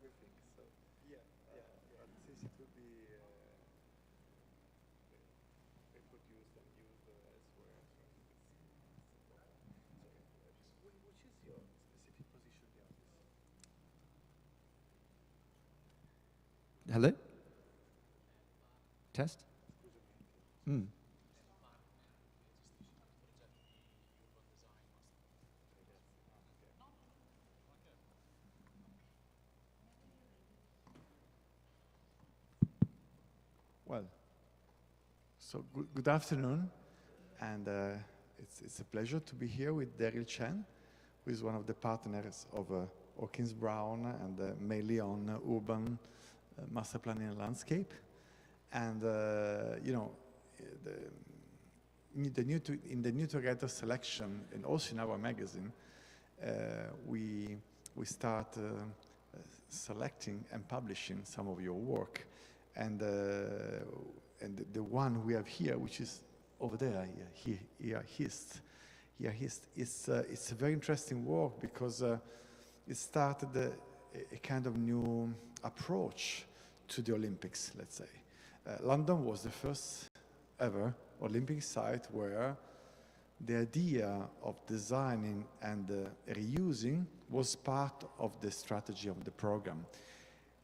everything. So but since it will be reproduced and used elsewhere, so I think it's important. So, which is your specific position behind this? Hello? Test? Mm. Well, so good afternoon, and it's a pleasure to be here with Daryl Chen, who is one of the partners of Hawkins Brown and mainly on urban master planning and landscape. And you know, in the new Together selection and also in our magazine, we start selecting and publishing some of your work, and the one we have here, which is over there, it's a very interesting work because it started a kind of new approach to the Olympics, let's say. London was the first ever Olympic site where the idea of designing and reusing was part of the strategy of the program,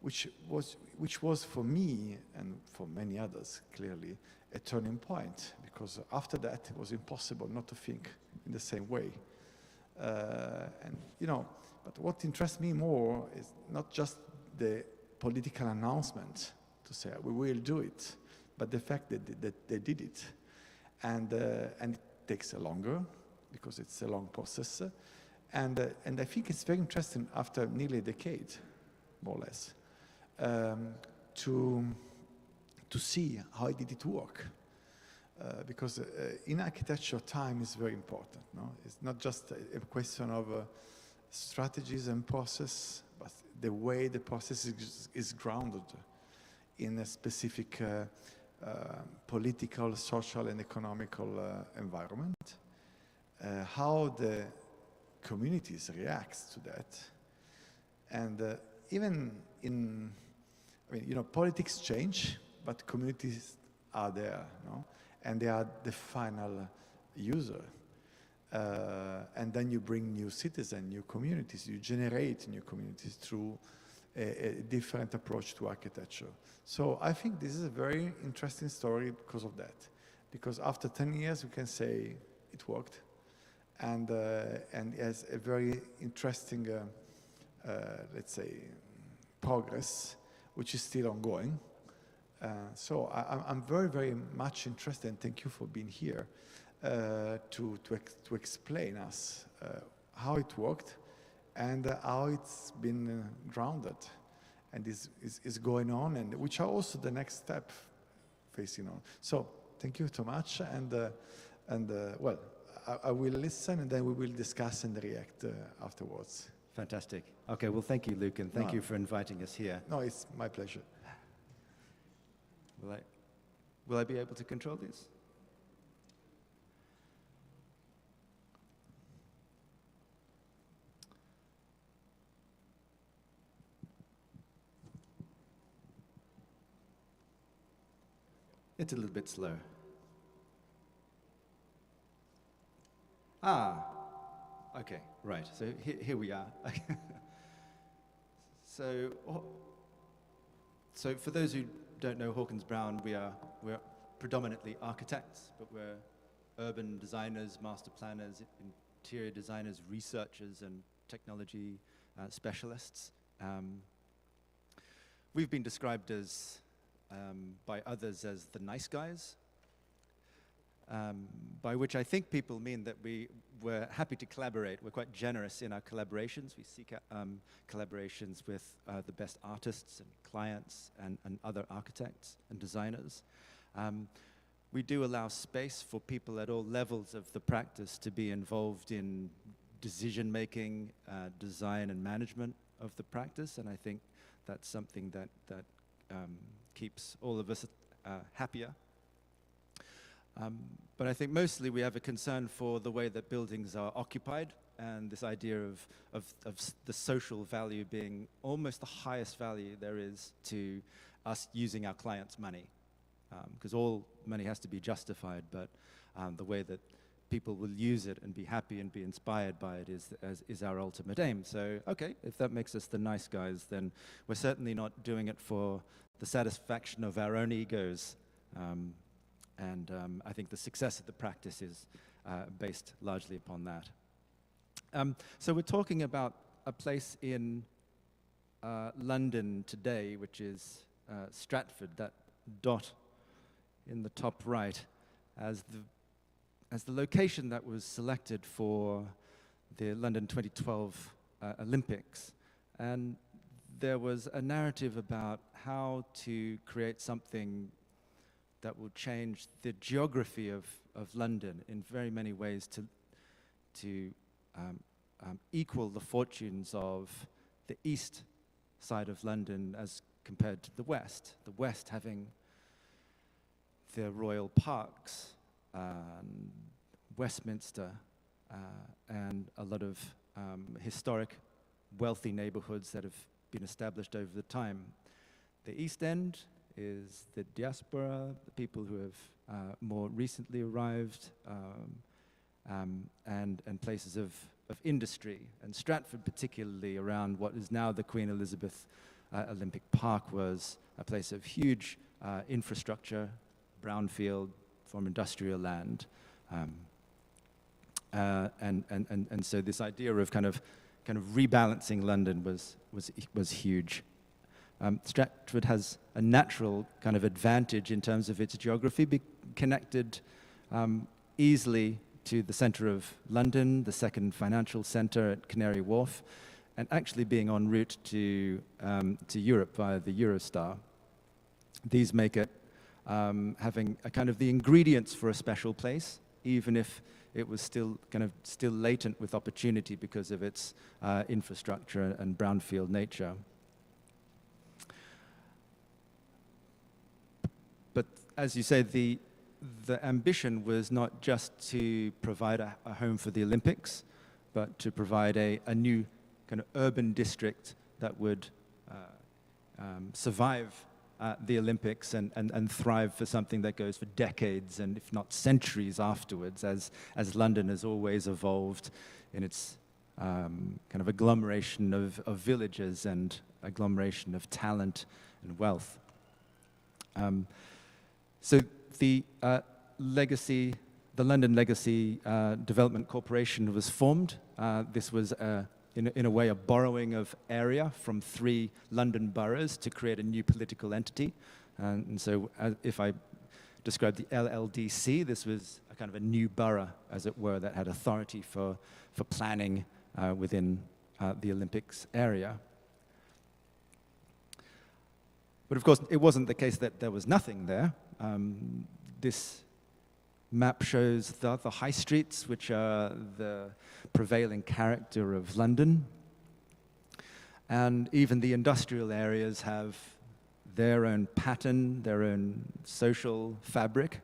which was for me and for many others clearly a turning point, because after that it was impossible not to think in the same way. And you know, but what interests me more is not just the political announcement to say we will do it, but the fact that they did it, and it takes longer because it's a long process, and I think it's very interesting after nearly a decade, more or less, to see how did it work, because in architecture time is very important. No, it's not just a question of strategies and process, but the way the process is grounded in a specific political, social, and economical environment, how the communities react to that, and even in, I mean, you know, politics change, but communities are there, no? And they are the final user. And then you bring new citizens, new communities, you generate new communities through a different approach to architecture. So I think this is a very interesting story because of that. Because after 10 years, we can say it worked, and it has a very interesting, let's say, progress, which is still ongoing. So I'm very, very much interested, and thank you for being here, to explain us how it worked and how it's been grounded and is going on, and which are also the next step facing on. So thank you so much, and well, I will listen, and then we will discuss and react afterwards. Fantastic. Okay, well, thank you, Luke, and thank you for inviting us here. No, it's my pleasure. Will I be able to control this? It's a little bit slow. Okay, right. So here we are. So for those who don't know Hawkins Brown, we're predominantly architects, but we're urban designers, master planners, interior designers, researchers, and technology specialists. We've been described as by others as the nice guys, by which I think people mean that we're happy to collaborate. We're quite generous in our collaborations. We seek out collaborations with the best artists and clients and other architects and designers. We do allow space for people at all levels of the practice to be involved in decision-making, design and management of the practice, and I think that's something that keeps all of us happier. But I think mostly we have a concern for the way that buildings are occupied and this idea of the social value being almost the highest value there is to us using our clients' money. Because all money has to be justified, but the way that people will use it and be happy and be inspired by it is our ultimate aim. So, okay, if that makes us the nice guys, then we're certainly not doing it for the satisfaction of our own egos. I think the success of the practice is based largely upon that. So we're talking about a place in London today, which is Stratford, that dot in the top right, as the location that was selected for the London 2012 Olympics. And there was a narrative about how to create something that will change the geography of London in very many ways to equal the fortunes of the east side of London as compared to the west. The west having the royal parks, Westminster, and a lot of historic, wealthy neighborhoods that have been established over the time. The East End is the diaspora, the people who have more recently arrived, and places of industry. And Stratford, particularly around what is now the Queen Elizabeth Olympic Park, was a place of huge infrastructure, brownfield, former industrial land. And so this idea of kind of rebalancing London was huge. Stratford has a natural kind of advantage in terms of its geography, connected easily to the center of London, the second financial center at Canary Wharf, and actually being en route to Europe via the Eurostar. These make it having a kind of the ingredients for a special place, even if it was still latent with opportunity because of its infrastructure and brownfield nature. But as you say, the ambition was not just to provide a home for the Olympics, but to provide a new kind of urban district that would survive the Olympics and thrive for something that goes for decades and if not centuries afterwards, as London has always evolved in its kind of agglomeration of villages and agglomeration of talent and wealth. So the London Legacy Development Corporation was formed. This was in a way, a borrowing of area from 3 London boroughs to create a new political entity. And so if I describe the LLDC, this was a kind of a new borough, as it were, that had authority for planning within the Olympics area. But of course, it wasn't the case that there was nothing there. This map shows the high streets, which are the prevailing character of London. And even the industrial areas have their own pattern, their own social fabric.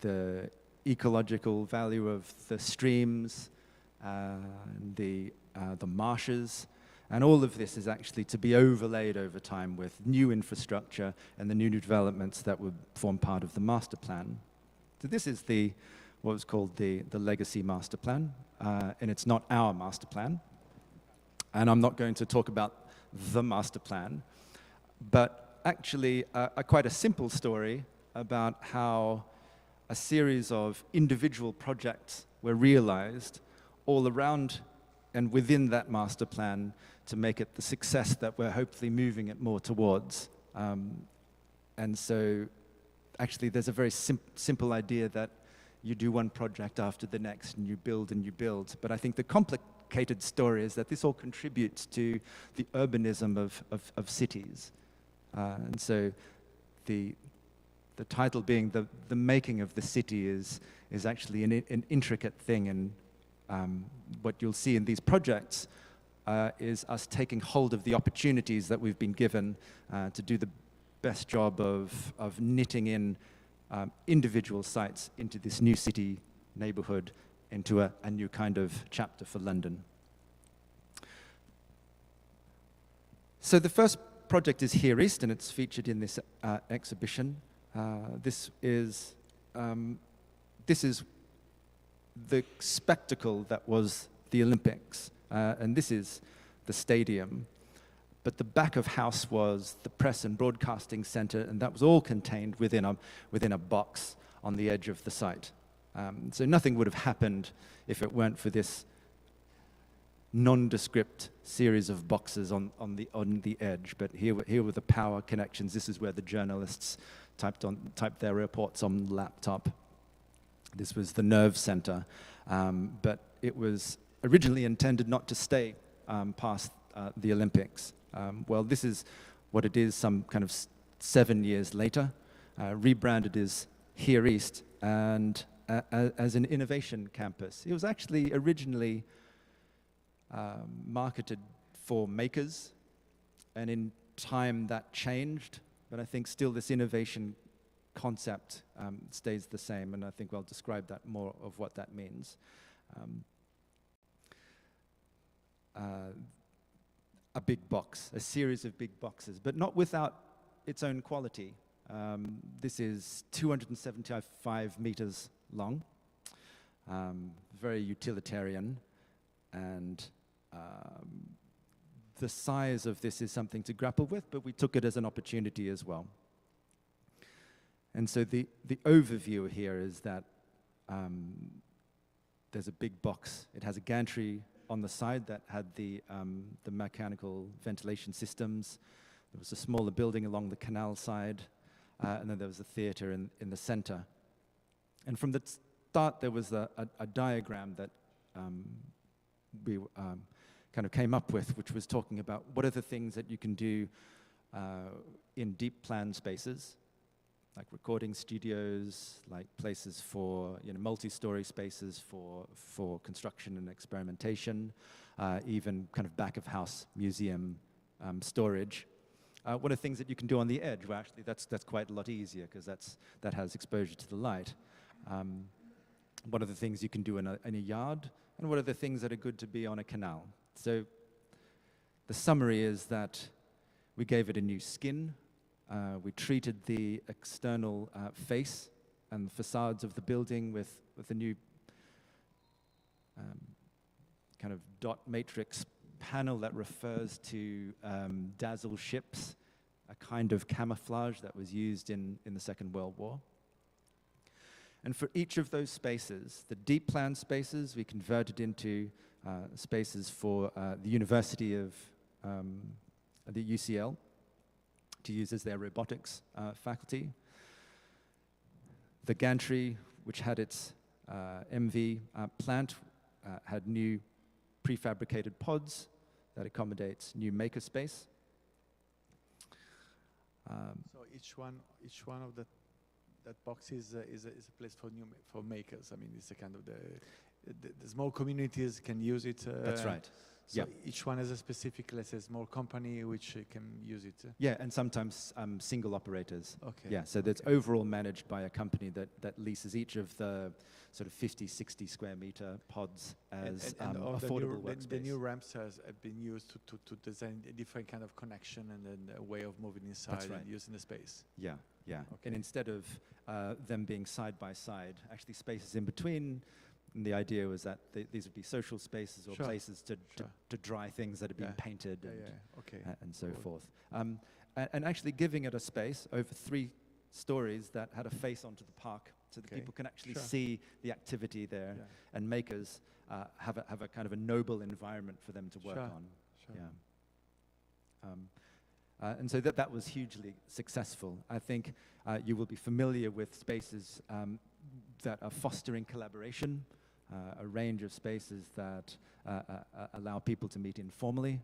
The ecological value of the streams, the marshes, and all of this is actually to be overlaid over time with new infrastructure and the new developments that would form part of the master plan. So this is what was called the Legacy Master Plan, and it's not our master plan. And I'm not going to talk about the master plan, but actually quite a simple story about how a series of individual projects were realized all around and within that master plan to make it the success that we're hopefully moving it more towards. And so actually there's a very simple idea that you do one project after the next and you build. But I think the complicated story is that this all contributes to the urbanism of cities. And so the title being the making of the city is actually an intricate thing. And what you'll see in these projects is us taking hold of the opportunities that we've been given to do the best job of knitting in individual sites into this new city neighborhood into a new kind of chapter for London. So the first project is Here East, and it's featured in this exhibition. This is the spectacle that was the Olympics, and this is the stadium. But the back of house was the Press and Broadcasting Center, and that was all contained within a box on the edge of the site. So nothing would have happened if it weren't for this nondescript series of boxes on the edge. But here were the power connections. This is where the journalists typed their reports on the laptop. This was the nerve center, but it was originally intended not to stay past the Olympics. Well, this is what it is some kind of 7 years later, rebranded as Here East and as an innovation campus. It was actually originally marketed for makers, and in time that changed, but I think still this innovation concept stays the same, and I think I'll describe that more of what that means. A big box, a series of big boxes, but not without its own quality. This is 275 meters long, very utilitarian, and the size of this is something to grapple with, but we took it as an opportunity as well. And so the overview here is that there's a big box. It has a gantry on the side that had the mechanical ventilation systems. There was a smaller building along the canal side, and then there was a theater in the center. And from the start, there was a diagram that we kind of came up with, which was talking about what are the things that you can do in deep plan spaces, like recording studios, like places for multi-story spaces for construction and experimentation, even kind of back of house museum storage. What are things that you can do on the edge? Well, actually, that's quite a lot easier because that has exposure to the light. What are the things you can do in a yard, and what are the things that are good to be on a canal? So the summary is that we gave it a new skin. We treated the external face and the facades of the building with a new kind of dot matrix panel that refers to dazzle ships, a kind of camouflage that was used in the Second World War. And for each of those spaces, the deep plan spaces, we converted into spaces for the University of the UCL to use as their robotics faculty. The gantry, which had its MV plant, had new prefabricated pods that accommodates new makerspace. So each one of that box is a place for makers. I mean, it's a kind of the small communities can use it. That's right. So each one has a specific, let's say, small company which can use it. Yeah, and sometimes single operators. Okay. Yeah, so that's overall managed by a company that leases each of the sort of 50, 60 square meter pods as affordable workspace. The new ramps have been used to design a different kind of connection and then a way of moving inside and using the space. Yeah, yeah. Okay. And instead of them being side by side, actually spaces in between. And the idea was that these would be social spaces or places to dry things that have been painted and so forth. And actually giving it a space over 3 stories that had a face onto the park so that people can actually see the activity there and makers have a kind of a noble environment for them to work on. Sure. Yeah. And so that was hugely successful. I think you will be familiar with spaces that are fostering collaboration, a range of spaces that allow people to meet informally.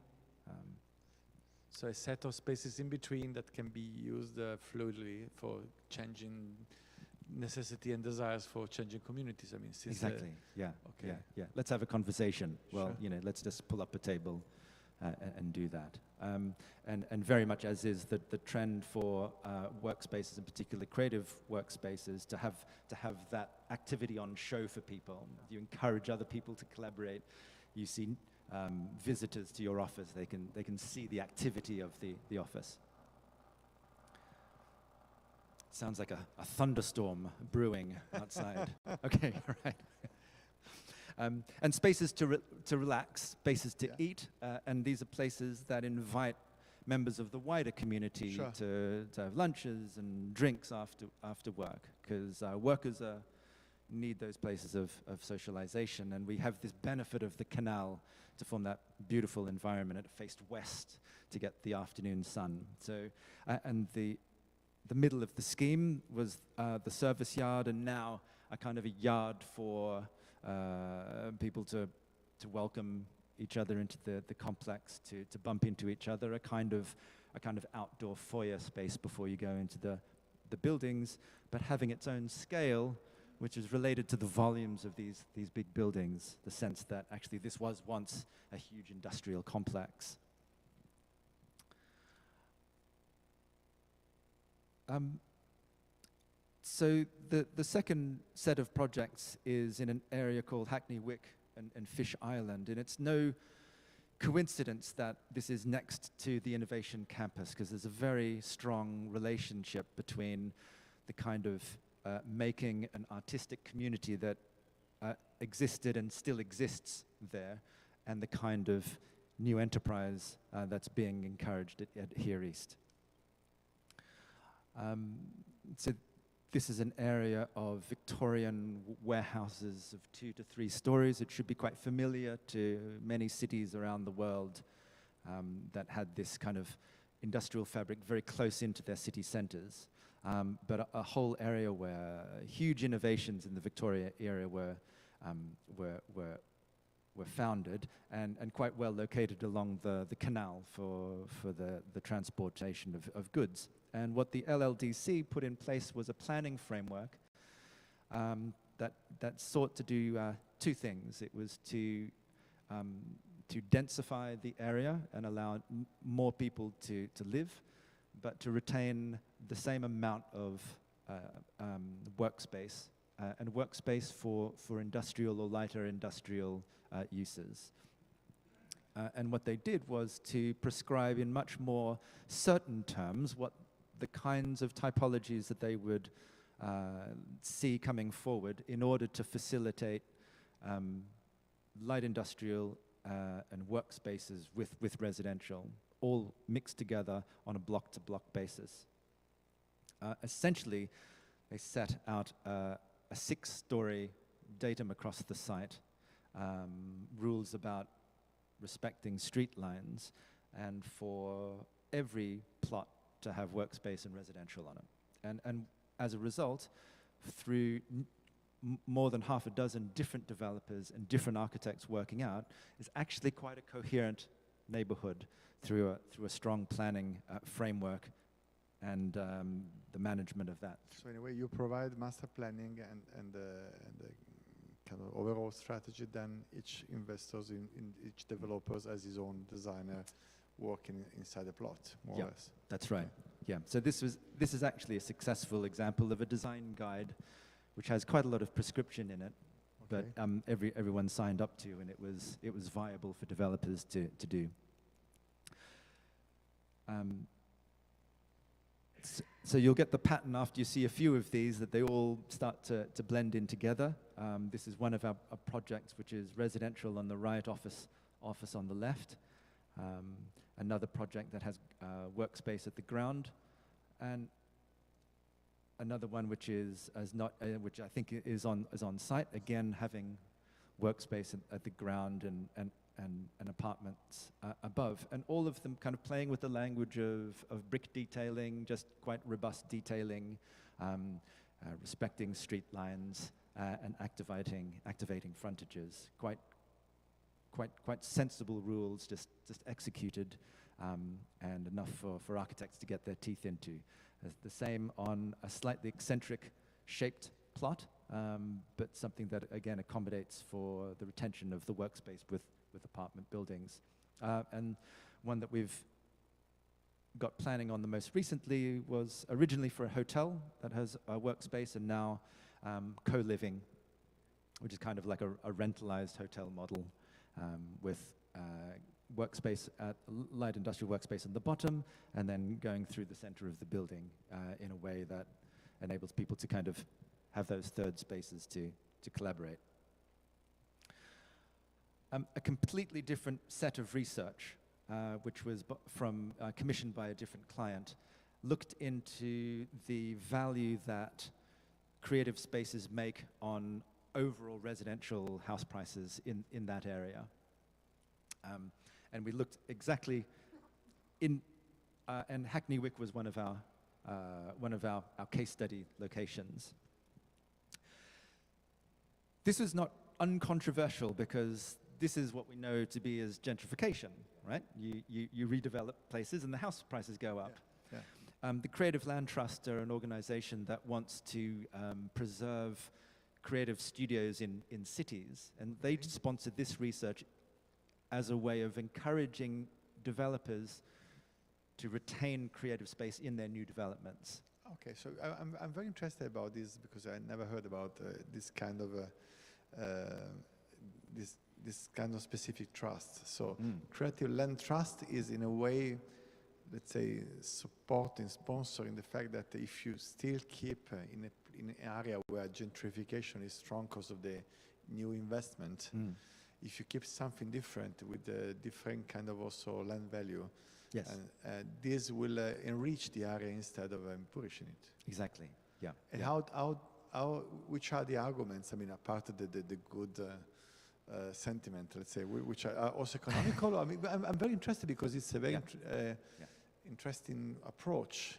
So a set of spaces in between that can be used fluidly for changing necessity and desires for changing communities. I mean, since exactly. Yeah. Let's have a conversation. Well, let's just pull up a table and do that. And very much as is the trend for workspaces, in particular creative workspaces, to have that activity on show for people. You encourage other people to collaborate. You see visitors to your office, they can see the activity of the office. Sounds like a thunderstorm brewing outside. Okay, all right. And spaces to relax, spaces to eat, and these are places that invite members of the wider community to have lunches and drinks after work, because workers need those places of socialization, and we have this benefit of the canal to form that beautiful environment. It faced west to get the afternoon sun. So, and the middle of the scheme was the service yard, and now a kind of a yard for people to welcome each other into the complex, to bump into each other, a kind of outdoor foyer space before you go into the buildings, but having its own scale, which is related to the volumes of these big buildings, the sense that actually this was once a huge industrial complex. So the second set of projects is in an area called Hackney Wick and Fish Island, and it's no coincidence that this is next to the Innovation Campus, because there's a very strong relationship between the kind of making an artistic community that existed and still exists there, and the kind of new enterprise that's being encouraged at Here East. So this is an area of Victorian warehouses of 2 to 3 stories. It should be quite familiar to many cities around the world that had this kind of industrial fabric very close into their city centers. But a whole area where huge innovations in the Victoria era were founded, and quite well located along the canal for the transportation of goods. And what the LLDC put in place was a planning framework that sought to do 2 things. It was to densify the area and allow more people to live, but to retain the same amount of workspace, and workspace for industrial or lighter industrial uses. And what they did was to prescribe in much more certain terms what the kinds of typologies that they would see coming forward in order to facilitate light industrial and workspaces with residential, all mixed together on a block-to-block basis. Essentially, they set out a 6-story datum across the site, rules about respecting street lines, and for every plot to have workspace and residential on it. And as a result, through more than half a dozen different developers and different architects working out, is actually quite a coherent neighborhood through a strong planning framework and the management of that. So anyway, you provide master planning and the kind of overall strategy, then each investors in each developers as his own designer working inside a plot, more or less. That's right. Yeah. So this is actually a successful example of a design guide, which has quite a lot of prescription in it, but everyone signed up to, and it was viable for developers to do. So you'll get the pattern after you see a few of these, that they all start to blend in together. This is one of our projects, which is residential on the right, office on the left. Another project that has workspace at the ground, and another one which which I think is on site, again having workspace at the ground and apartments above, and all of them kind of playing with the language of brick detailing, just quite robust detailing, respecting street lines, and activating frontages. Quite sensible rules, just executed, and enough for architects to get their teeth into. The same on a slightly eccentric shaped plot, but something that again accommodates for the retention of the workspace with apartment buildings. And one that we've got planning on the most recently was originally for a hotel that has a workspace, and now co-living, which is kind of like a rentalized hotel model with workspace at light industrial workspace on the bottom, and then going through the center of the building in a way that enables people to kind of have those third spaces to collaborate. A completely different set of research, which was commissioned by a different client, looked into the value that creative spaces make on overall residential house prices in that area. And we looked exactly and Hackney Wick was one of our case study locations. This was not uncontroversial because this is what we know to be as gentrification, right? You redevelop places and the house prices go up. Yeah. Yeah. The Creative Land Trust are an organization that wants to preserve creative studios in cities, and they sponsored this research as a way of encouraging developers to retain creative space in their new developments. Okay, so I'm very interested about this because I never heard about this kind of this kind of specific trust. So Creative Land Trust is in a way, let's say, supporting, sponsoring the fact that if you still keep in an area where gentrification is strong because of the new investment, if you keep something different with a different kind of also land value, yes, this will enrich the area instead of impoverishing it. Exactly. Yeah. And yeah. Which are the arguments? I mean, apart of the good sentiment, let's say, which are also economical. I mean, I'm very interested because it's a very interesting approach,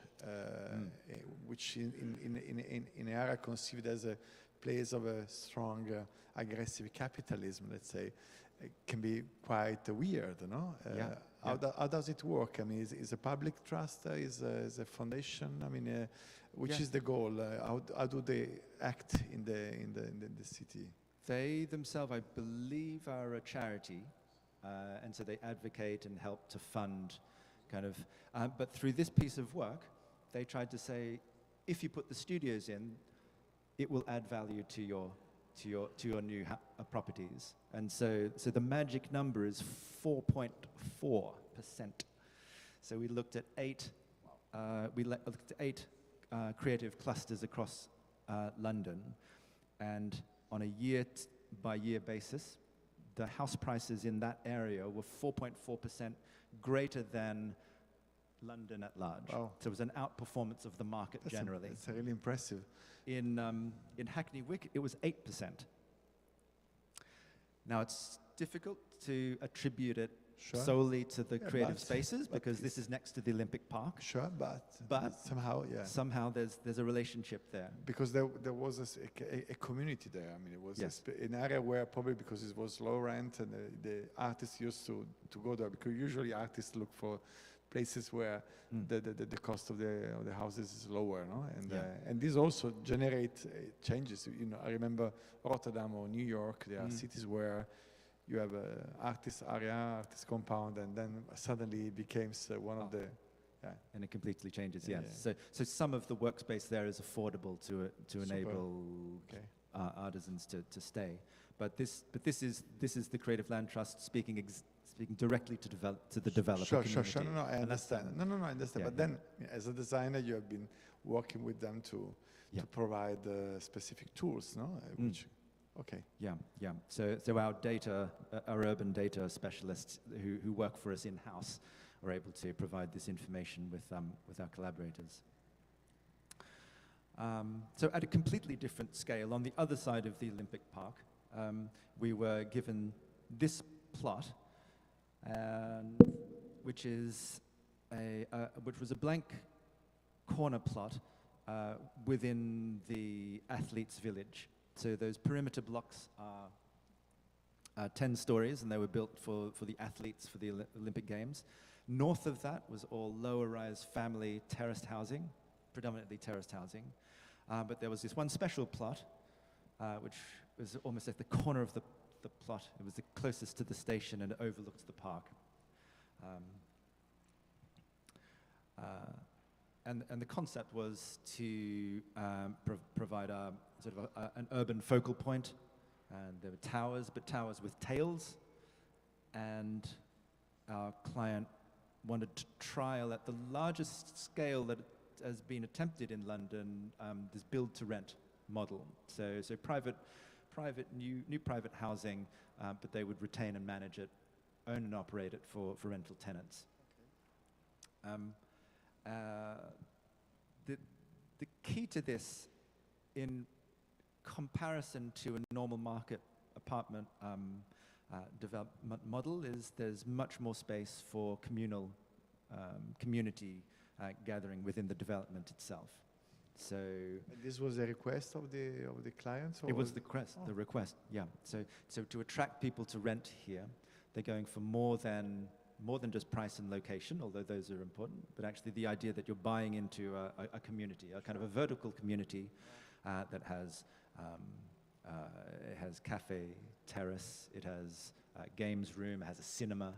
which in an area conceived as a place of a strong, aggressive capitalism, let's say, it can be quite weird, no? How does it work? I mean, is a public trust, is a foundation? I mean, which is the goal? How do they act in the city? They themselves, I believe, are a charity, and so they advocate and help to fund, kind of. But through this piece of work, they tried to say, if you put the studios in, it will add value to your new properties. And so the magic number is 4.4%. So we looked at eight creative clusters across London, and on a year-by-year basis, the house prices in that area were 4.4% greater than London at large. Wow. So it was an outperformance of the market generally. It's really impressive. In Hackney Wick, it was 8%. Now, it's difficult to attribute it solely to the creative spaces because this is next to the Olympic Park. Sure, but somehow there's a relationship there. Because there was a community there. I mean, it was an area where probably because it was low rent and the artists used to go there, because usually artists look for places where the cost of the houses is lower, no? And this also generate changes. You know, I remember Rotterdam or New York. There are cities where you have an artist area, artist compound, and then suddenly it becomes one of the. Yeah. And it completely changes. Yes. Yeah. So some of the workspace there is affordable to enable artisans to stay. But this is the Creative Land Trust speaking directly to the developer community. Sure. No, I understand. No, I understand. But then, as a designer, you have been working with them to provide specific tools, no? Which, okay. Yeah. So our urban data specialists who work for us in-house are able to provide this information with our collaborators. So at a completely different scale, on the other side of the Olympic Park, we were given this plot, which was a blank corner plot within the athletes' village. So those perimeter blocks are 10 stories, and they were built for the athletes for the Olympic Games. North of that was all lower-rise family terraced housing, predominantly terraced housing. But there was this one special plot, which was almost at the corner of the plot. It was the closest to the station and overlooked the park. and the concept was to provide a sort of an urban focal point, and there were towers, but towers with tails, and our client wanted to trial at the largest scale that has been attempted in London, this build-to-rent model. So new private housing, but they would retain and manage it, own and operate it for rental tenants. The key to this, in comparison to a normal market apartment development model, is there's much more space for community gathering within the development itself. So And this was a request of the clients? Or it was the request, yeah. So to attract people to rent here, they're going for more than just price and location, although those are important, but actually the idea that you're buying into a community, a kind of a vertical community that has it has cafe, terrace, it has games room, it has a cinema,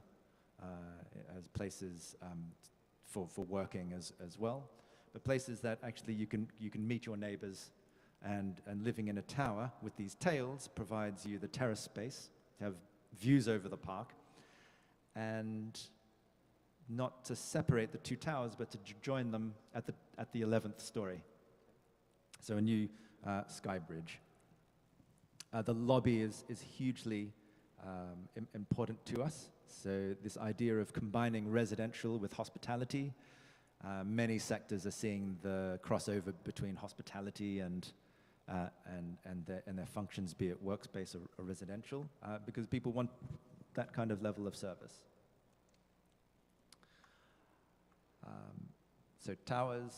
it has places for working as well, but places that actually you can meet your neighbors, and living in a tower with these tails provides you the terrace space to have views over the park, and not to separate the two towers, but to join them at the 11th story. So a new sky bridge. The lobby is hugely important to us. So this idea of combining residential with hospitality, many sectors are seeing the crossover between hospitality and their functions, be it workspace or residential, because people want that kind of level of service. So towers,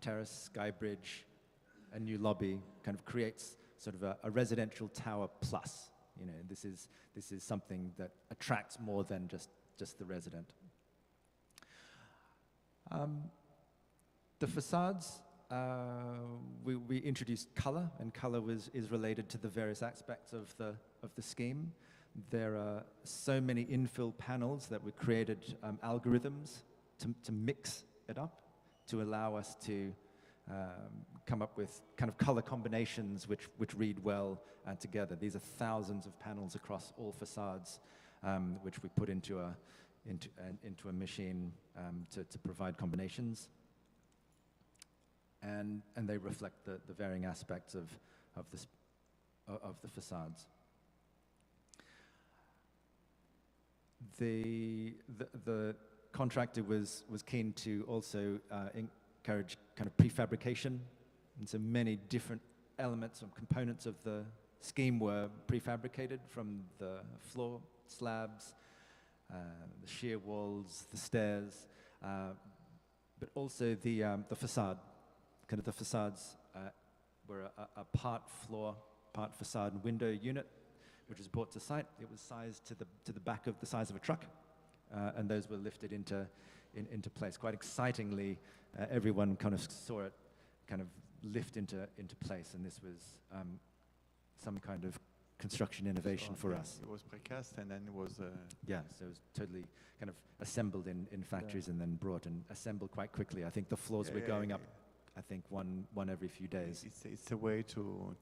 terrace, sky bridge, a new lobby kind of creates sort of a residential tower plus. You know, this is something that attracts more than just the resident. The facades, we introduced color, and color is related to the various aspects of the scheme. There are so many infill panels that we created algorithms to mix it up, to allow us to come up with kind of color combinations which read well together. These are thousands of panels across all facades, which we put into a machine to provide combinations, and they reflect the varying aspects of the facades. The contractor was keen to also encourage kind of prefabrication, and so many different elements and components of the scheme were prefabricated, from the floor slabs, the shear walls, the stairs, but also the facade. Kind of the facades were a part floor, part facade and window unit, which was brought to site. It was sized to the back of the size of a truck, and those were lifted into place. Quite excitingly, everyone kind of saw it kind of lift into place, and this was some kind of construction innovation for us. It was precast, and then it was... Yeah, so it was totally kind of assembled in factories, and then brought and assembled quite quickly. I think the floors were going up, I think, one every few days. It's a way to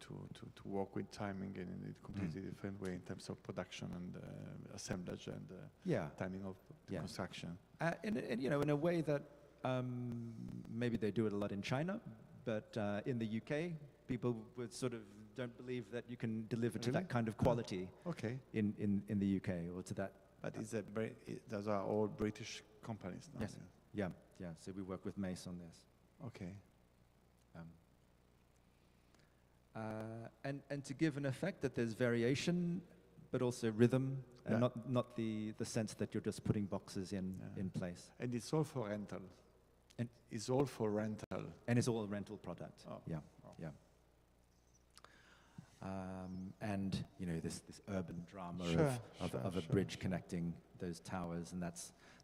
work with timing in a completely different way in terms of production and assemblage and timing of construction. In a way that maybe they do it a lot in China, but in the UK, people would sort of don't believe that you can deliver to that kind of quality in the UK, or to that. But those are all British companies now. Yes. Yeah. So we work with Mace on this. Okay. And to give an effect that there's variation, but also rhythm, and not the sense that you're just putting boxes in place. And it's all for rental. And it's all for rental. And it's all a rental product. Oh. Yeah. And this urban drama of a bridge connecting those towers, and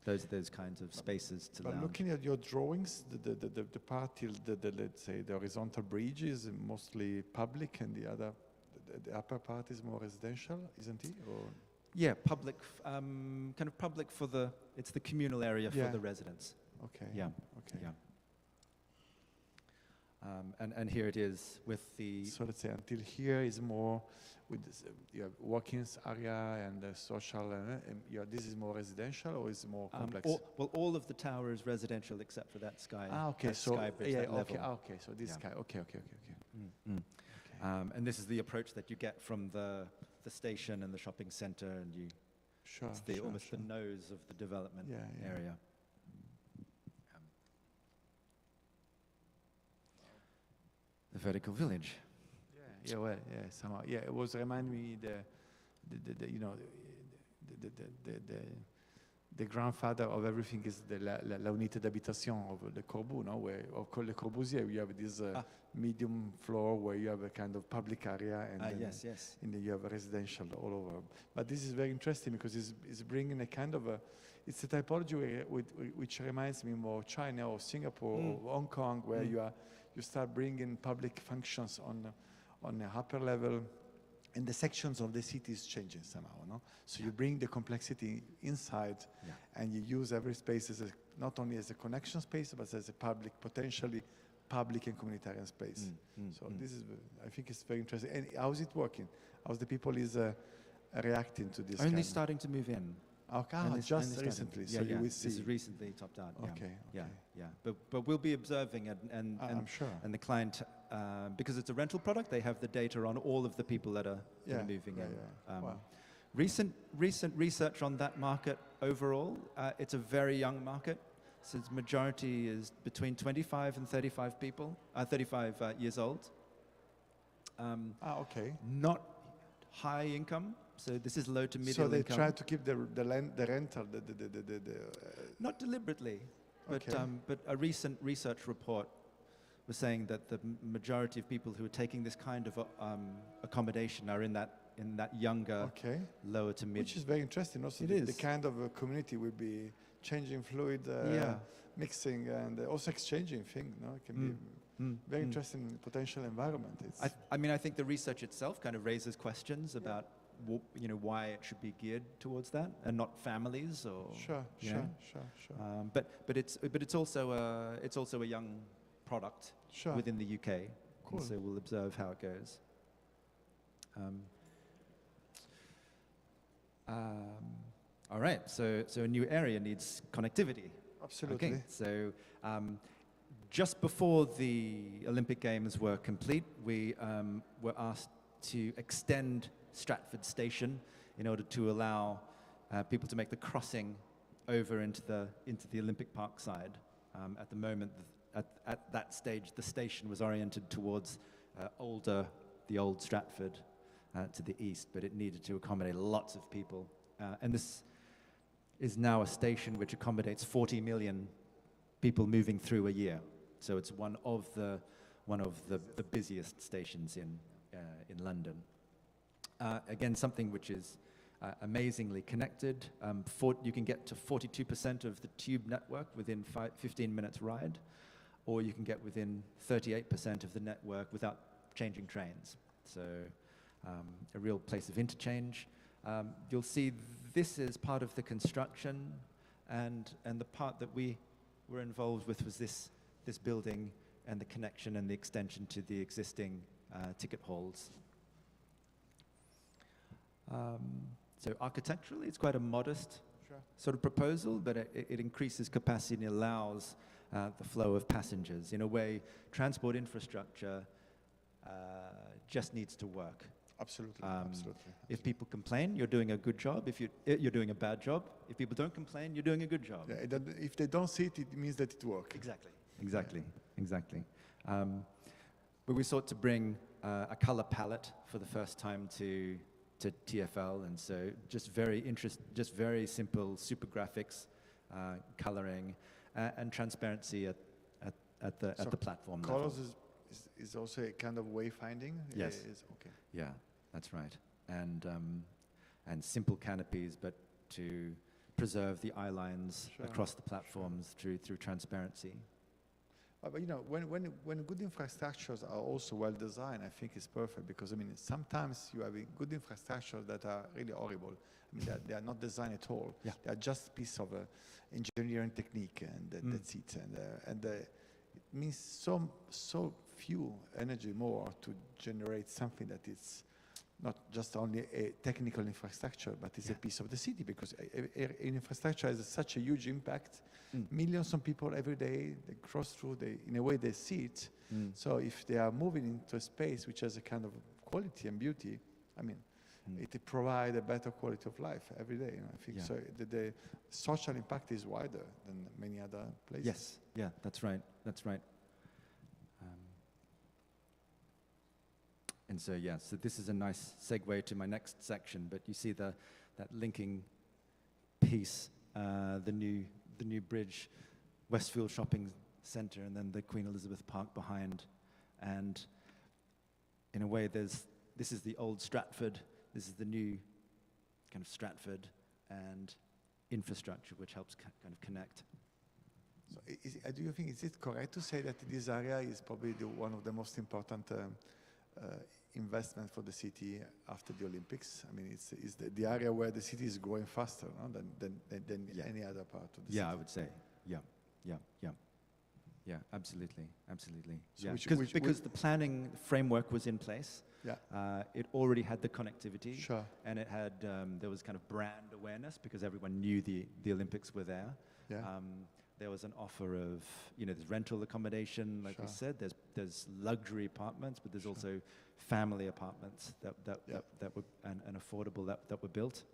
those kinds of spaces to But lounge. looking at your drawings, the part till let's say the horizontal bridge is mostly public, and the upper part is more residential, isn't it? Or? Yeah, public, kind of public it's the communal area for the residents. Okay. Yeah. Okay. Yeah. And here it is with the So let's say until here is more with this, you have walk-ins area and social, and this is more residential or is more complex? all of the tower is residential except for that sky. Okay, that so sky bridge, yeah, that okay, level. okay, so this Yeah. sky, okay. And this is the approach that you get from the station and the shopping center, and you Sure, it's the sure, almost sure. the nose of the development Yeah. area. The vertical village. Yeah, well, yeah, somehow. Yeah, it was remind me the you know, the grandfather of everything is la unité d'habitation of Le Corbusier, no? Where, or Le Corbusier, you have this medium floor where you have a kind of public area and then Yes. and then you have residential all over. But this is very interesting because it's bringing a kind of it's a typology which reminds me more of China or Singapore or Hong Kong, where you start bringing public functions on a upper level, and the sections of the city is changing somehow, no? So you bring the complexity inside, and you use every space as not only as a connection space, but as a potentially public and communitarian space. So this is, I think it's very interesting. And how's it working? How's the people reacting to this? Only starting to move in. Okay, Only just starting. recently. Yeah, So you will see. This is recently topped out. Okay. Yeah. But we'll be observing and I'm sure. And the client, because it's a rental product, they have the data on all of the people that are moving in. Wow. Recent research on that market overall, it's a very young market. So its majority is between 25 and 35 people, 35 years old. Okay. Not high income, so this is low to middle So they income. try to keep the rental, Not deliberately, but Okay. but a recent research report was saying that the majority of people who are taking this kind of accommodation are in that younger, okay. lower to mid. Which is very interesting. Also, It the is. kind of community will be changing fluid, mixing, and also exchanging things. No, it can be very interesting potential environment. It's I think the research itself kind of raises questions about why it should be geared towards that and not families or sure. but it's also a young product Sure. within the UK. Cool. And so we'll observe how it goes. All right, so a new area needs connectivity. Absolutely. Okay, so just before the Olympic Games were complete, we were asked to extend Stratford Station in order to allow people to make the crossing over into the Olympic Park side. At the moment, at that stage, the station was oriented towards the old Stratford to the east, but it needed to accommodate lots of people. And this is now a station which accommodates 40 million people moving through a year. So it's one of the busiest stations in London. Again, something which is amazingly connected. You can get to 42% of the tube network within 15 minutes ride, or you can get within 38% of the network without changing trains. So a real place of interchange. You'll see this is part of the construction, and the part that we were involved with was this building and the connection and the extension to the existing ticket halls. So architecturally, it's quite a modest sort of proposal, but it increases capacity and allows the flow of passengers. In a way, transport infrastructure just needs to work. Absolutely. If people complain, you're doing a good job. If you're doing a bad job. If people don't complain, you're doing a good job. Yeah, if they don't see it, it means that it works. Exactly. But we sought to bring a color palette for the first time to TfL, and so just very simple super graphics, coloring, and transparency at the platform level. Colors is also a kind of wayfinding. Yes. Okay. Yeah, that's right. And simple canopies, but to preserve the eye lines across the platforms through transparency. But when good infrastructures are also well designed, I think it's perfect, because sometimes you have good infrastructures that are really horrible. They are not designed at all. Yeah. They are just piece of engineering technique, and that's it. And it means so few energy more to generate something that is not just only a technical infrastructure, but it's a piece of the city, because infrastructure has such a huge impact. Millions of people every day, they cross through, in a way they see it. So if they are moving into a space which has a kind of quality and beauty, I mean, it provides a better quality of life every day. You know, I think so. The social impact is wider than many other places. Yes, yeah, that's right. That's right. And so, yeah, so this is a nice segue to my next section. But you see that linking piece, the new bridge, Westfield Shopping Centre, and then the Queen Elizabeth Park behind. And in a way, this is the old Stratford. This is the new kind of Stratford and infrastructure, which helps kind of connect. So do you think, is it correct to say that this area is probably one of the most important investment for the city after the Olympics? I mean, it's the area where the city is growing faster, no, than any other part of the city. Yeah, I would say. Yeah, absolutely. So Yeah, because the planning framework was in place. Yeah. It already had the connectivity. Sure. And it had, there was kind of brand awareness because everyone knew the Olympics were there. Yeah. There was an offer of, there's rental accommodation, like we said. There's luxury apartments, but there's also family apartments that were and affordable that were built.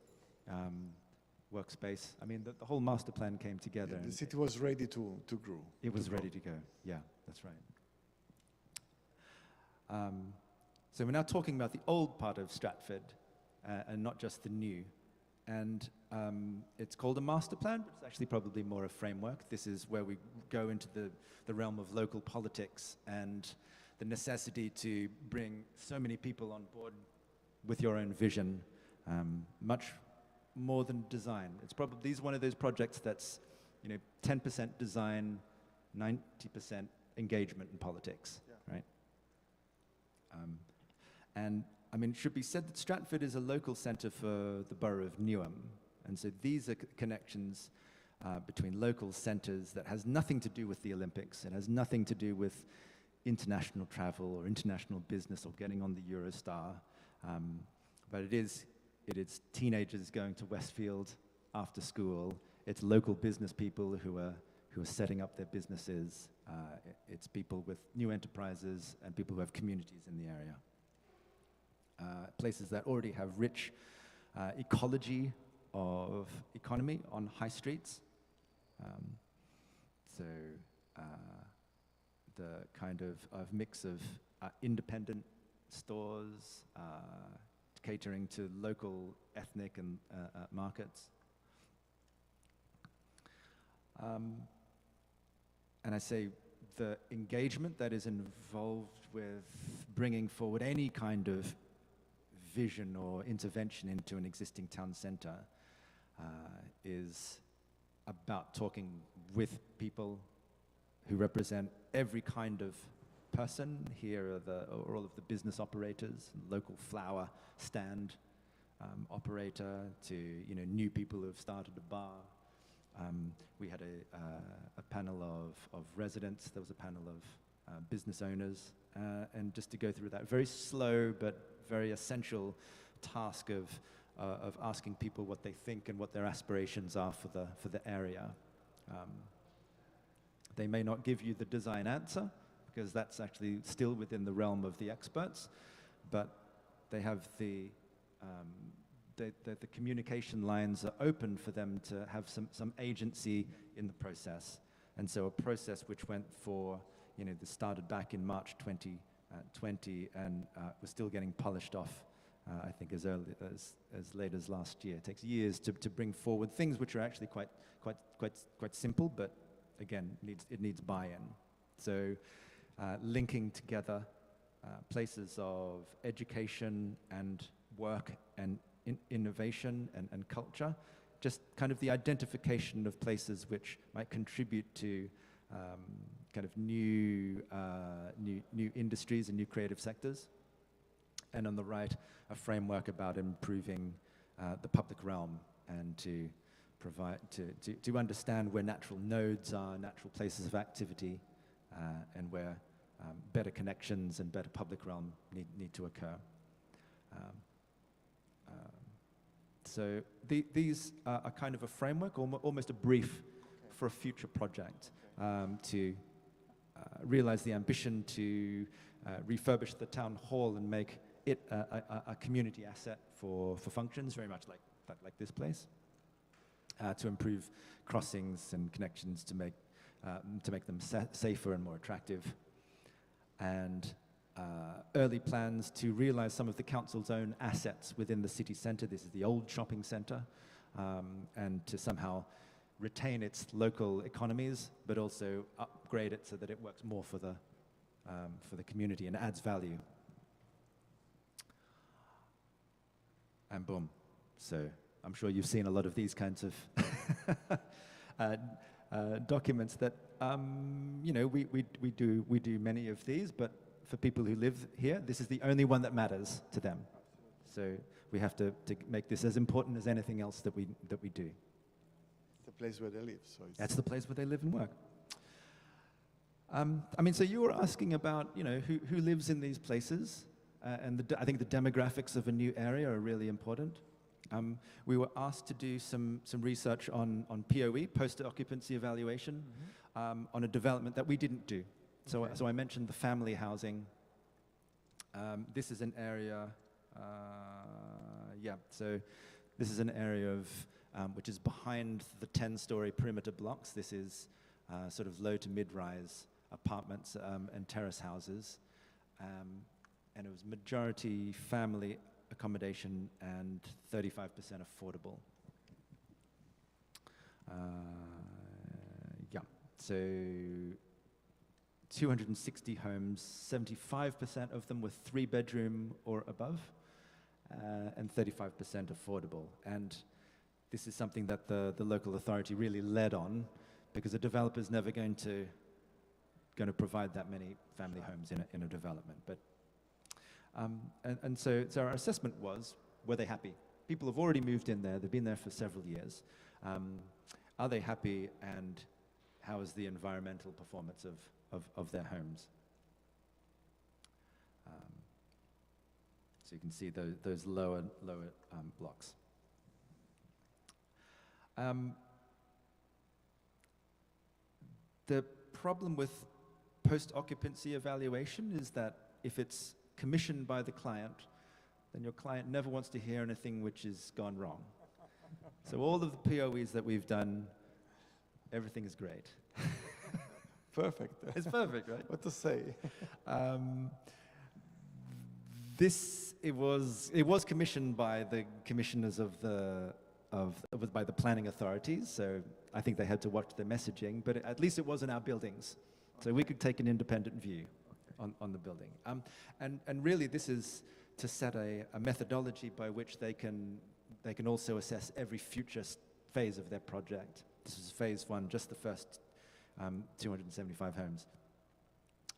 Workspace. I mean, the whole master plan came together. Yeah, the city was ready to grow. It was ready to go. Yeah, that's right. So we're now talking about the old part of Stratford and not just the new. And it's called a master plan, but it's actually probably more a framework. This is where we go into the realm of local politics and the necessity to bring so many people on board with your own vision, much more than design. It's probably one of those projects that's 10% design, 90% engagement in politics, right? And I mean, it should be said that Stratford is a local centre for the borough of Newham. And so these are connections between local centres that has nothing to do with the Olympics. It has nothing to do with international travel or international business or getting on the Eurostar. But it is teenagers going to Westfield after school. It's local business people who are setting up their businesses. It's people with new enterprises and people who have communities in the area. Places that already have rich ecology of economy on high streets. The kind of mix of independent stores, catering to local ethnic and markets. And I say the engagement that is involved with bringing forward any kind of vision or intervention into an existing town centre is about talking with people who represent every kind of person. Here are all of the business operators, local flower stand operator to new people who have started a bar. We had a panel of residents. There was a panel of business owners, and just to go through that very slow but very essential task of asking people what they think and what their aspirations are for the area. They may not give you the design answer because that's actually still within the realm of the experts, but they have the communication lines are open for them to have some agency in the process. And so a process which went for, that started back in March 2020 and was still getting polished off, I think as late as last year. It takes years to bring forward things which are actually quite simple, but again, it needs buy-in. So linking together places of education and work and innovation and culture, just kind of the identification of places which might contribute to kind of new industries and new creative sectors. And on the right, a framework about improving the public realm and to provide to understand where natural nodes are, natural places of activity, and where better connections and better public realm need to occur. So these are kind of a framework, almost a brief for a future project to realize the ambition to refurbish the town hall and make it a community asset for functions, very much like this place, to improve crossings and connections to make them safer and more attractive, and early plans to realize some of the council's own assets within the city centre. This is the old shopping centre, and to somehow retain its local economies, but also upgrade it so that it works more for the community and adds value. And boom. So I'm sure you've seen a lot of these kinds of documents that, you know, we do many of these, but for people who live here, this is the only one that matters to them. So we have to make this as important as anything else that we do. It's the place where they live. So that's the place where they live and work. I mean, so you were asking about, you know, who lives in these places, and I think the demographics of a new area are really important. We were asked to do some research on POE, post-occupancy evaluation, on a development that we didn't do. So I mentioned the family housing. This is an area, so this is an area of, which is behind the 10-story perimeter blocks. This is sort of low to mid-rise apartments and terrace houses. And it was majority family accommodation and 35% affordable. So 260 homes, 75% of them were 3-bedroom or above, and 35% affordable. And this is something that the local authority really led on, because a developer's never going to provide that many family homes in a development. But so our assessment was, were they happy? People have already moved in there, they've been there for several years. Are they happy, and how is the environmental performance of their homes? So you can see those lower blocks. The problem with post-occupancy evaluation is that if it's commissioned by the client, then your client never wants to hear anything which has gone wrong. So all of the POEs that we've done, everything is great. Perfect. It's perfect, right? What to say? It was commissioned by the commissioners by the planning authorities, so I think they had to watch their messaging, but at least it was in our buildings, so we could take an independent view on the building. And really this is to set a methodology by which they can also assess every future phase of their project. This is phase 1, just the first 275 homes.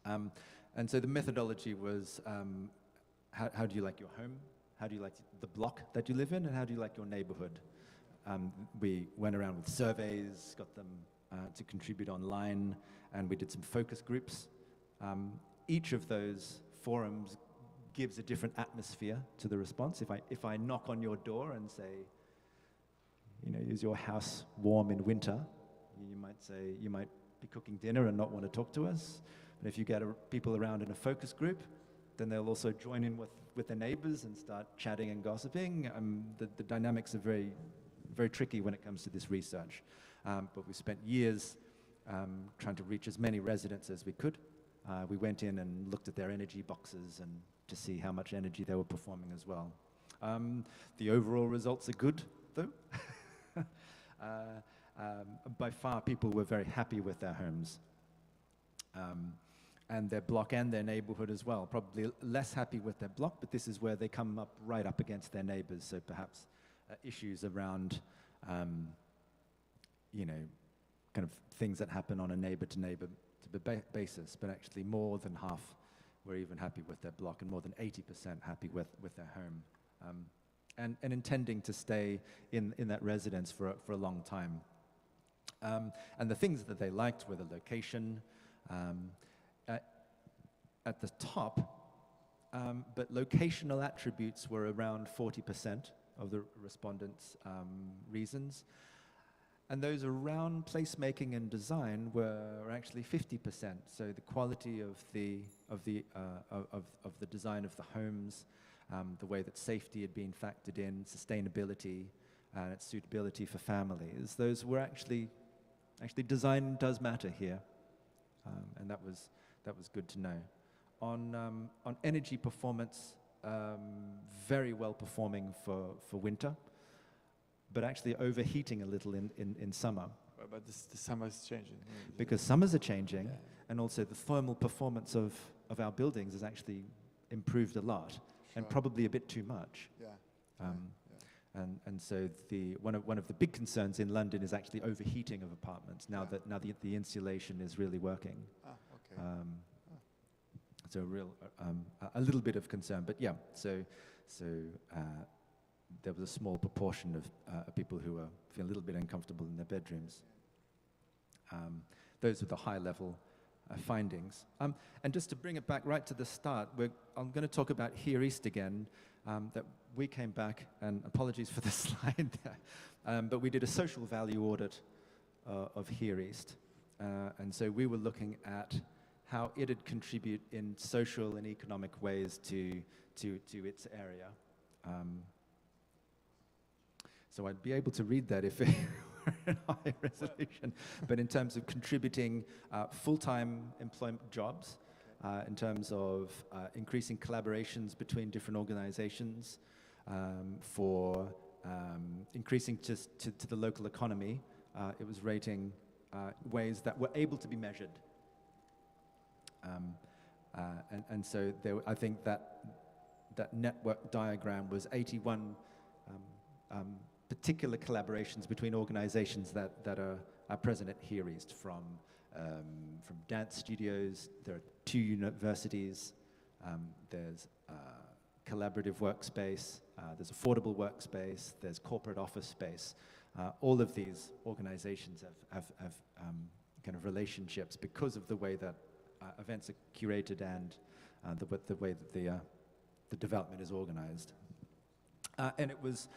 And so the methodology was, how do you like your home? How do you like the block that you live in? And how do you like your neighborhood? We went around with surveys, got them to contribute online, and we did some focus groups. Each of those forums gives a different atmosphere to the response. If I knock on your door and say, you know, is your house warm in winter? You might say, you might be cooking dinner and not want to talk to us. But if you get people around in a focus group, then they'll also join in with their neighbors and start chatting and gossiping. The dynamics are very, very tricky when it comes to this research. But we spent years trying to reach as many residents as we could. We went in and looked at their energy boxes and to see how much energy they were performing as well. The overall results are good, though. By far, people were very happy with their homes. And their block and their neighborhood as well. Probably less happy with their block, but this is where they come up right up against their neighbors. So perhaps issues around, you know, kind of things that happen on a neighbor-to-neighbor basis. But actually more than half were even happy with their block, and more than 80% happy with their home. And intending to stay in that residence for a long time. And the things that they liked were the location, at the top, but locational attributes were around 40% of the respondents' reasons. And those around placemaking and design were actually 50%. So the quality of the design of the homes, the way that safety had been factored in, sustainability, and its suitability for families. Those were actually design does matter here, and that was good to know. On energy performance, very well performing for winter, but actually overheating a little in summer. But the summer is changing. Because summers are changing, Yeah. and also the thermal performance of our buildings has actually improved a lot, and Sure. probably a bit too much. Yeah. And so one of the big concerns in London is actually overheating of apartments now Yeah. that the insulation is really working. Okay. So a little bit of concern, but yeah. So there was a small proportion of people who were feeling a little bit uncomfortable in their bedrooms. Those were the high-level findings. And just to bring it back right to the start, I'm going to talk about Here East again. That we came back, and apologies for the slide there, but we did a social value audit of Here East. And so we were looking at how it'd contribute in social and economic ways to its area. So I'd be able to read that if it were in high resolution. But in terms of contributing full-time employment jobs, in terms of increasing collaborations between different organizations, for increasing to the local economy, it was rating ways that were able to be measured. And so I think that network diagram was 81 particular collaborations between organizations that are present at Here East, from dance studios. There are 2 universities, there's collaborative workspace, there's affordable workspace, there's corporate office space. All of these organizations have kind of relationships because of the way that events are curated and the way that the development is organized. And it was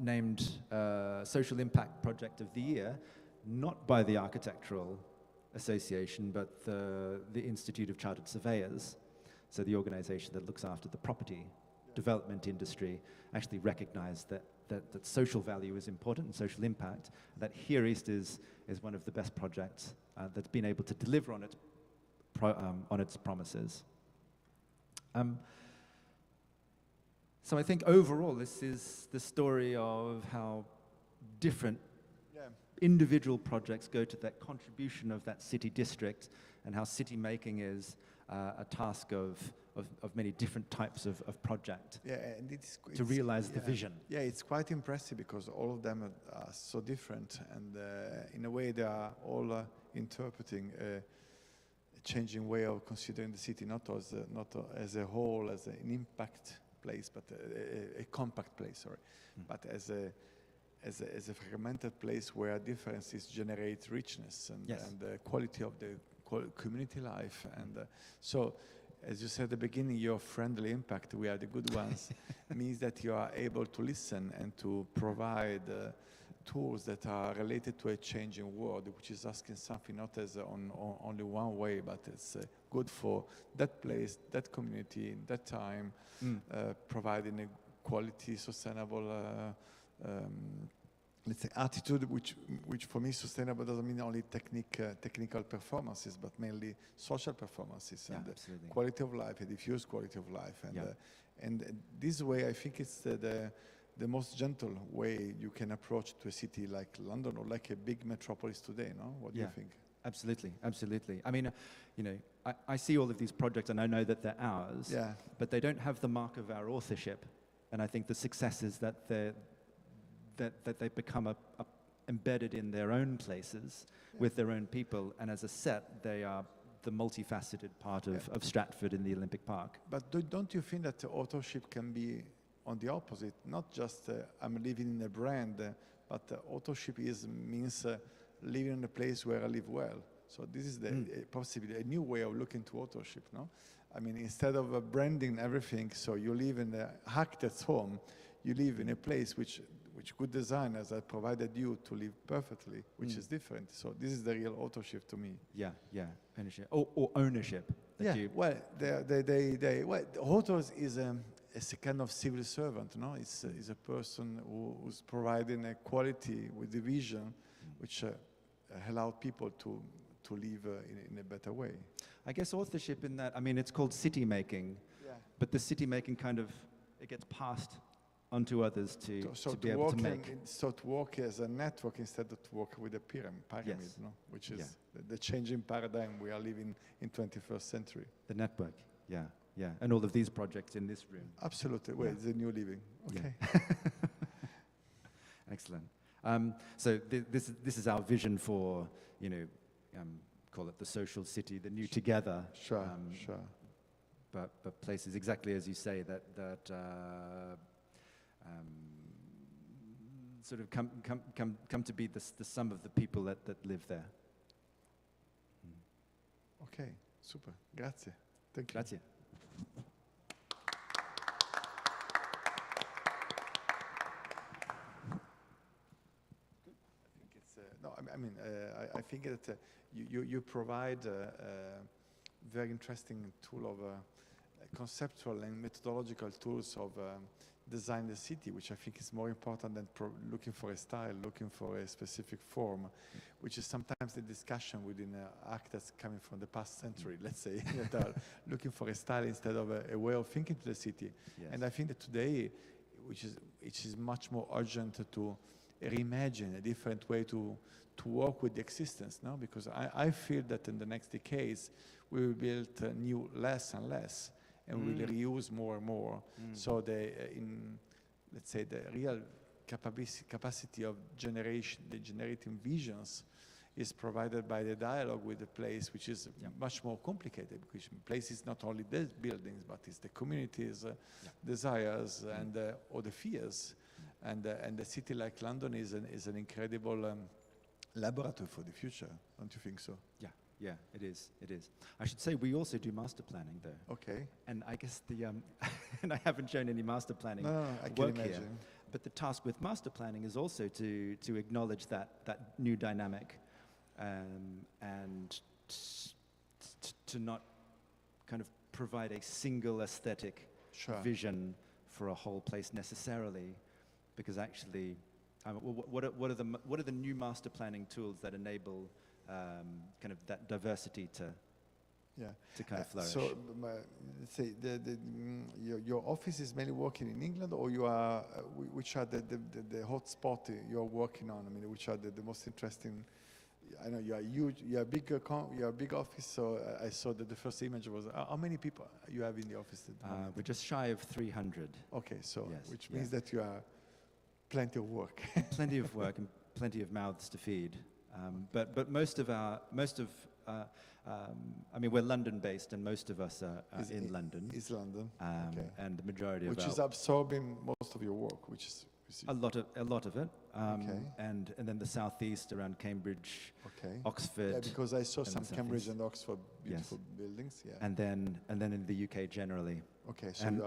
named Social Impact Project of the Year, not by the Architectural Association, but the Institute of Chartered Surveyors. So the organization that looks after the property development industry actually recognized that social value is important and social impact, that Here East is one of the best projects that's been able to deliver on its promises. So I think overall this is the story of how different individual projects go to that contribution of that city district, and how city making is a task of many different types of project And to realize the vision. Yeah, it's quite impressive because all of them are so different, and in a way they are all interpreting a changing way of considering the city, not as a whole, as an impact place, but a compact place, but as a fragmented place where differences generate richness and the quality of the community life. And so, as you said at the beginning, your friendly impact, we are the good ones, means that you are able to listen and to provide tools that are related to a changing world, which is asking something not as on only one way, but it's good for that place, that community, that time, providing a quality, sustainable let's say attitude, which for me sustainable doesn't mean only technical performances, but mainly social performances and quality of life, a diffuse quality of life, and this way I think it's the most gentle way you can approach to a city like London or like a big metropolis today. No, what do you think? Absolutely. I mean, I see all of these projects and I know that they're ours, but they don't have the mark of our authorship, and I think the success is that they become embedded in their own places with their own people, and as a set, they are the multifaceted part of Stratford in the Olympic Park. But don't you think that authorship can be on the opposite? Not just I'm living in a brand, but authorship means living in a place where I live well. So this is possibly a new way of looking to authorship, no? I mean, instead of branding everything, so you live in the architect's home, you live in a place which good designers have provided you to live perfectly, which is different. So this is the real authorship to me. Yeah, yeah, ownership. Or ownership. That you, Well, the author is a kind of civil servant, no? It's a person who's providing a quality with the vision, which allow people to live in a better way. I guess authorship in that, I mean, it's called city making, but the city making kind of, it gets passed onto others to be able to make. So to work as a network instead of to work with a pyramid, Yes. no? Which is the changing paradigm we are living in 21st century. The network, yeah, yeah. And all of these projects in this room. Absolutely. Well, it's a new living. Okay. Yeah. Excellent. So this is our vision for, you know, call it the social city, the new together. Sure. But places exactly as you say that sort of come to be the sum of the people that live there. Okay, super. Grazie. Thank you. Grazie. I think that you provide a very interesting tool of conceptual and methodological tools of design the city, which I think is more important than looking for a style, looking for a specific form, which is sometimes the discussion within architects coming from the past century, let's say, that are looking for a style instead of a way of thinking to the city. Yes. And I think that today, which is much more urgent to reimagine a different way to work with the existence, no? Because I feel that in the next decades, we will build new less and less, and we will reuse more and more. So let's say the real capacity of generating visions is provided by the dialogue with the place, which is much more complicated, because place is not only the buildings, but it's the communities, desires, and or the fears. And the city like London is an incredible laboratory for the future, don't you think so? Yeah. Yeah, it is. It is. I should say we also do master planning, though. Okay. And I guess and I haven't shown any master planning No, I can work imagine. here. But the task with master planning is also to acknowledge that new dynamic, and to not kind of provide a single aesthetic vision for a whole place necessarily, because actually, what are the new master planning tools that enable kind of that diversity to kind of flourish? So let's say your office is mainly working in England, or you are which are the hot spot you're working on? I mean, which are the most interesting? I know you are huge. You are big. You are a big office. So I saw that the first image was how many people you have in the office? We're just shy of 300. Okay, so Yes, which means that you are plenty of work. Plenty of work and plenty of mouths to feed. But I mean, we're London-based, and most of us are in London. Is London, okay. And the majority which of is absorbing most of your work, which is a lot of it. Okay. And then the southeast around Cambridge, Oxford. Yeah, because I saw and some the Cambridge southeast. and Oxford beautiful buildings. Yeah. And then in the UK generally. Okay, so and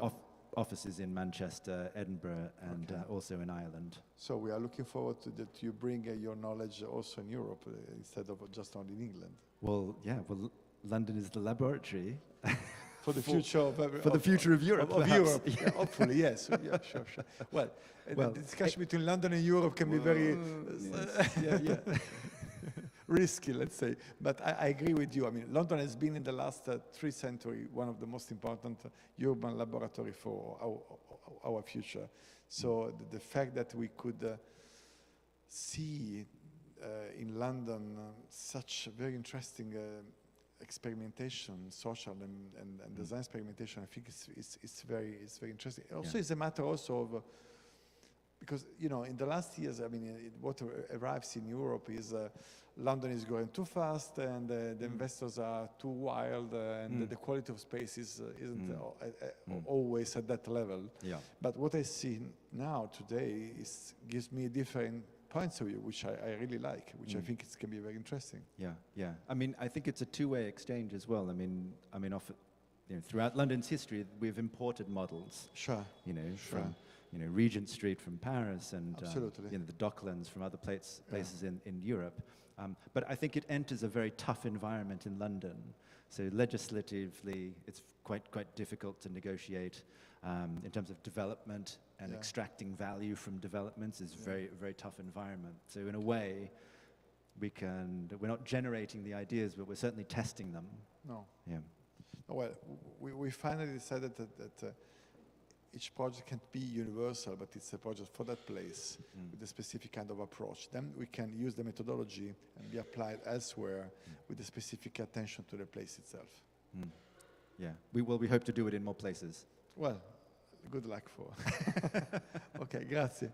offices in Manchester, Edinburgh, and also in Ireland. So we are looking forward to that you bring your knowledge also in Europe instead of just only in England. Well, yeah. Well, London is the laboratory for the future of the future of Europe. Of Europe, yeah, hopefully, yes. Yeah, sure. Well, the discussion between London and Europe can be very risky, let's say. But I agree with you. I mean, London has been in the last 3 centuries one of the most important urban laboratory for our future. So the fact that we could see in London such very interesting experimentation, social and design experimentation, I think it's very interesting. Also, it's a matter also of because in the last years, I mean, what arrives in Europe is London is growing too fast, and the investors are too wild, and the quality of space isn't always at that level. Yeah. But what I see now today gives me a different points of view, which I really like, which I think can be very interesting. Yeah, yeah. I mean, I think it's a two-way exchange as well. I mean, often, throughout London's history, we've imported models. Sure. From Regent Street from Paris and Absolutely. the Docklands from other places in Europe. But I think it enters a very tough environment in London. So legislatively, it's quite difficult to negotiate in terms of development and extracting value from developments is very tough environment. So in a way, we're not generating the ideas, but we're certainly testing them. No. Yeah. Well, we finally decided that each project can't be universal, but it's a project for that place with a specific kind of approach. Then we can use the methodology and be applied elsewhere with a specific attention to the place itself. Yeah, we hope to do it in more places. Well, good luck for. Okay, grazie.